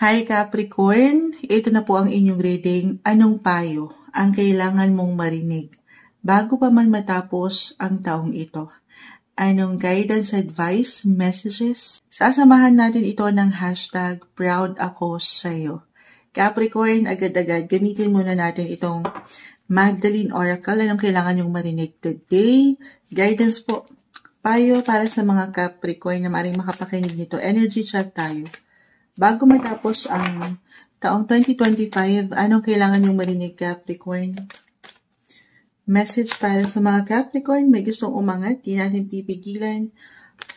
Hi Capricorn, ito na po ang inyong reading. Anong payo ang kailangan mong marinig bago pa man matapos ang taong ito? Anong guidance, advice, messages? Sasamahan natin ito ng hashtag proud ako sa'yo. Capricorn, agad-agad gamitin muna natin itong Magdalene Oracle. Anong kailangan yung marinig today? Guidance po. Payo para sa mga Capricorn na maaaring makapakinig nito. Energy check tayo. Bago matapos ang taong 2025, anong kailangan yung marinig, Capricorn? Message para sa mga Capricorn, may gustong umangat, di natin pipigilan.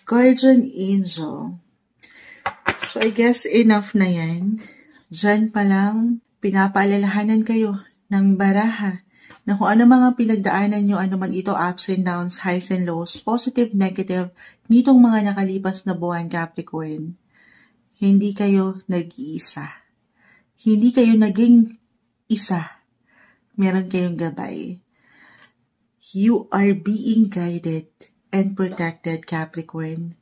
Guardian Angel. So I guess enough na yan. Diyan pa lang, pinapaalalahanan kayo ng baraha na kung ano mga pinagdaanan nyo, ano man ito, ups and downs, highs and lows, positive, negative, nitong mga nakalipas na buwan, Capricorn. Hindi kayo nag-iisa. Hindi kayo naging isa. Meron kayong gabay. You are being guided and protected, Capricorn.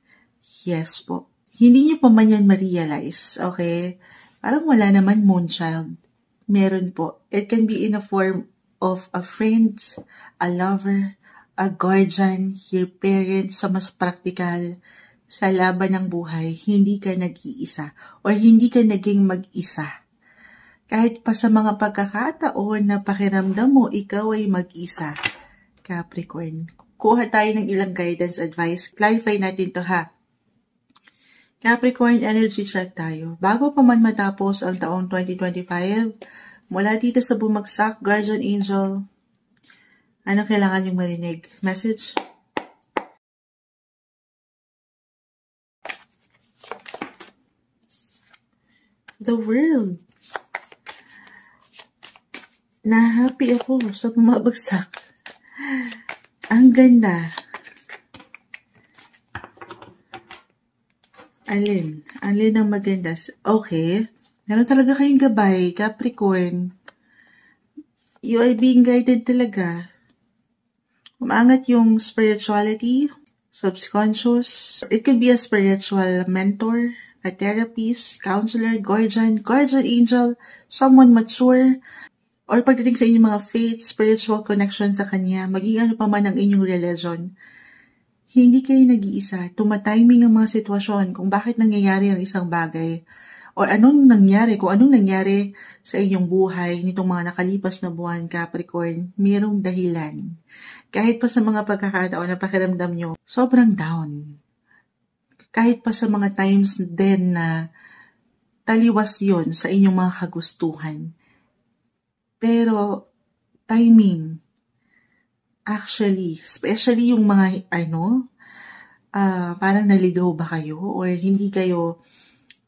Yes po. Hindi nyo pa man yan ma-realize, okay? Parang wala naman moonchild. Meron po. It can be in a form of a friend, a lover, a guardian, your parents, sa mas practical. Sa laban ng buhay, hindi ka nag-iisa or hindi ka naging mag-isa. Kahit pa sa mga pagkakataon na pakiramdam mo, ikaw ay mag-isa. Capricorn, kuha tayo ng ilang guidance, advice. Clarify natin to ha. Capricorn, energy check tayo. Bago pa man matapos ang taong 2025, mula dito sa bumagsak, Guardian Angel, anong kailangan yung marinig? Message? The world. Na-happy ako sa bumabagsak. Ang ganda. Alin ang maganda? Okay. Meron talaga kayong gabay, Capricorn. You are being guided talaga. Umangat yung spirituality, subconscious. It could be a spiritual mentor, a therapist, counselor, guardian angel, someone mature, or pagdating sa inyong mga faith, spiritual connection sa Kanya, maging ano pa man ang inyong religion, hindi kayo nag-iisa. Tumatiming ang mga sitwasyon kung bakit nangyayari ang isang bagay, o anong nangyari sa inyong buhay nitong mga nakalipas na buwan, Capricorn, mayroong dahilan. Kahit pa sa mga pagkakataon na pakiramdam nyo, sobrang down. Kahit pa sa mga times din na taliwas yon sa inyong mga kagustuhan. Pero, timing, actually, especially yung mga, parang naligaw ba kayo or hindi kayo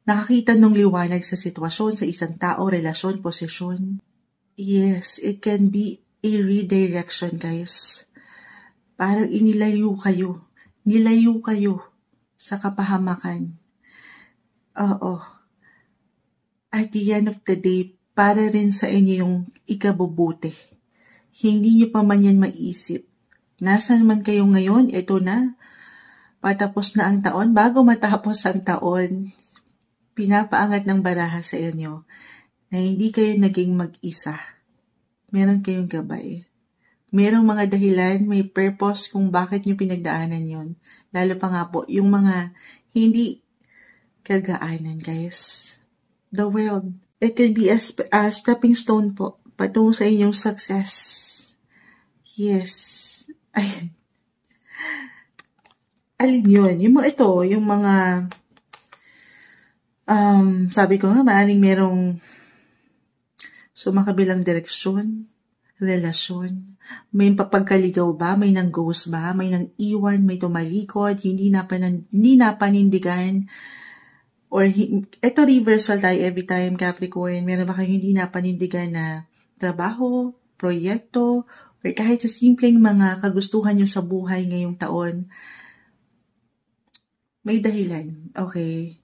nakakita ng liwanag sa sitwasyon, sa isang tao, relasyon, posisyon. Yes, it can be a redirection, guys. Parang nilayo kayo sa kapahamakan. Oo. At the end of the day, para rin sa inyo yung ikabubuti. Hindi nyo pa man yan maisip. Nasaan man kayo ngayon, ito na. Patapos na ang taon. Bago matapos ang taon, pinapaangat ng baraha sa inyo na hindi kayo naging mag-isa. Meron kayong gabay. Merong mga dahilan, may purpose kung bakit nyo pinagdaanan yon. Lalo pa nga po, yung mga hindi kagaanan, guys. The world. It could be a stepping stone po patungo sa inyong success. Yes. Ayan. Alin yun? Yung mga sabi ko nga, maaaring merong sumakabilang direksyon, relasyon. May papagkaligaw ba? May nang-ghost ba? May nang-iwan? May tumalikod? Hindi napanindigan? Or, ito reversal tayo every time, Capricorn. Meron ba kayong hindi napanindigan na trabaho, proyekto, or kahit sa simpleng mga kagustuhan nyo sa buhay ngayong taon? May dahilan, okay?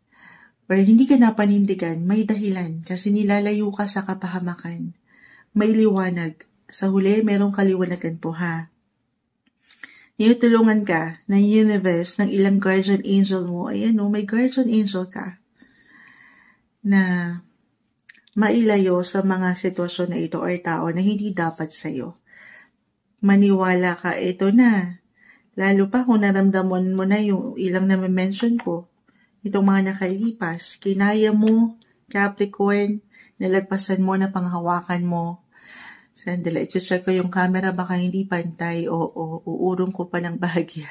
Or hindi ka napanindigan, may dahilan kasi nilalayo ka sa kapahamakan. May liwanag. Sa huli, merong kaliwanagan po ha. Nitulungan ka ng universe, ng ilang guardian angel mo. Ayan o, may guardian angel ka. na mailayo sa mga sitwasyon na ito or tao na hindi dapat sa'yo. Maniwala ka, ito na. Lalo pa kung naramdaman mo na yung ilang na mention ko, itong mga nakalipas, kinaya mo, Capricorn, nalagpasan mo na panghawakan mo. Sandali, i-check ko yung camera, baka hindi pantay. Oo, uurong ko pa ng bahagya.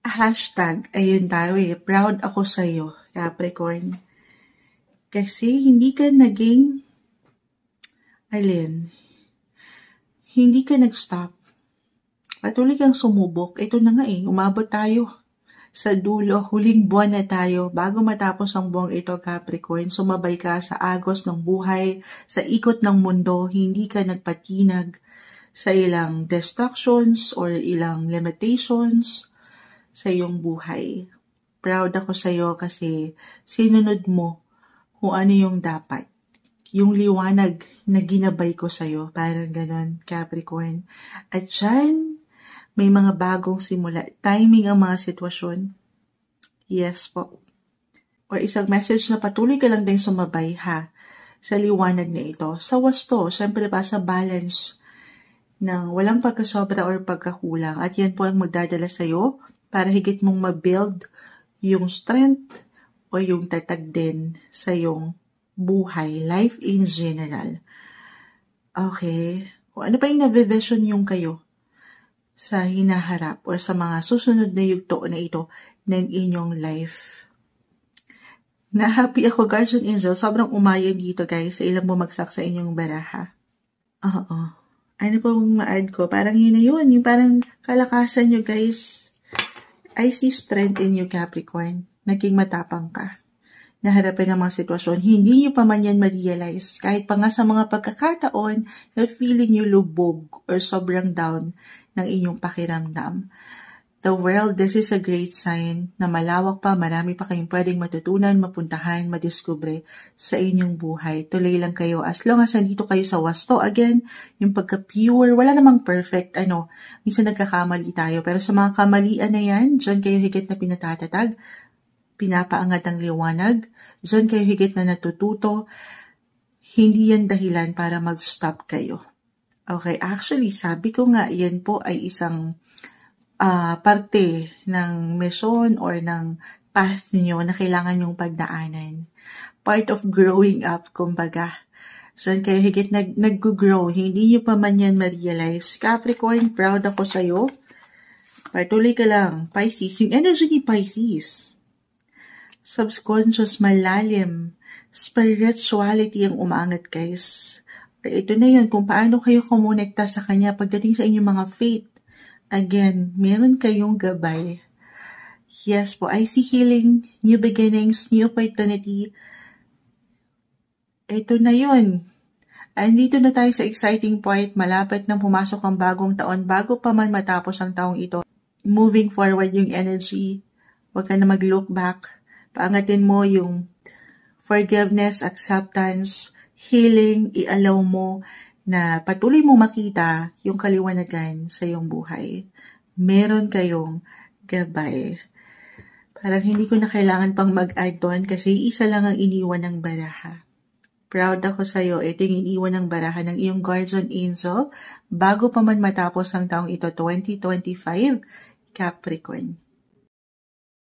Hashtag, ayun tayo proud ako sa'yo, Capricorn. Kasi hindi ka naging, hindi ka nag-stop. Patuloy kang sumubok. Ito na nga umabot tayo sa dulo. Huling buwan na tayo. Bago matapos ang buwang ito, Capricorn, sumabay ka sa agos ng buhay, sa ikot ng mundo. Hindi ka nagpatinag sa ilang distractions or ilang limitations sa iyong buhay. Proud ako sa iyo kasi sinunod mo kung ano yung dapat. Yung liwanag na ginabay ko sa iyo, parang ganon, Capricorn. At dyan, may mga bagong simula. Timing ang mga sitwasyon. Yes po. Or isang message na patuloy ka lang din sumabay sa liwanag na ito. Sa wasto, syempre pa sa balance ng walang pagkasobra or pagkakulang. At yan po ang magdadala sa iyo para higit mong mabuild yung strength o yung tatag din sa iyong buhay, life in general. Okay. Kung ano pa yung nabivision yung kayo sa hinaharap o sa mga susunod na yugto na ito ng inyong life. Na-happy ako, Guardian Angel. Sobrang umayo dito, guys, sa ilang bumagsak sa inyong baraha. Oo. Ano pong ma-add ko? Parang yun na yun. Yung parang kalakasan nyo, guys. I see strength in you, Capricorn. Naging matapang ka. Naharapin ang mga sitwasyon. Hindi nyo pa man yan ma-realize. Kahit pa nga sa mga pagkakataon na feeling nyo lubog or sobrang down ng inyong pakiramdam. The world, this is a great sign na malawak pa, marami pa kayong pwedeng matutunan, mapuntahan, madiskubre sa inyong buhay. Tuloy lang kayo. As long as nandito kayo sa wasto, again, yung pagka-pure, wala namang perfect, minsan nagkakamali tayo. Pero sa mga kamalian na yan, dyan kayo higit na pinatatatag, pinapaangat ang liwanag, dyan kayo higit na natututo, hindi yan dahilan para mag-stop kayo. Okay, actually, sabi ko nga, yan po ay isang parte ng mission or ng path niyo na kailangan yung pagdaanan. Part of growing up, kumbaga. So, kayo higit nag-grow, hindi nyo pa man yan ma-realize. Capricorn, proud ako sa'yo. Patuloy ka lang. Pisces, yung energy ni Pisces. Subconscious, malalim. Spirituality ang umaangat, guys. Ito na yun, kung paano kayo kumonekta sa kanya pagdating sa inyong mga faith. Again, meron kayong gabay. Yes po, I see healing, new beginnings, new opportunity. Ito na yun. Andito na tayo sa exciting point. Malapit nang pumasok ang bagong taon bago pa man matapos ang taong ito. Moving forward yung energy. Huwag ka na mag-look back. Paangatin mo yung forgiveness, acceptance, healing, i-allow mo na patuloy mo makita yung kaliwanagan sa iyong buhay. Meron kayong gabay. Parang hindi ko na kailangan pang mag-add doon kasi isa lang ang iniwan ng baraha. Proud ako sa iyo. Ito yung iniwan ng baraha ng iyong Guardian Angel bago pa man matapos ang taong ito, 2025, Capricorn.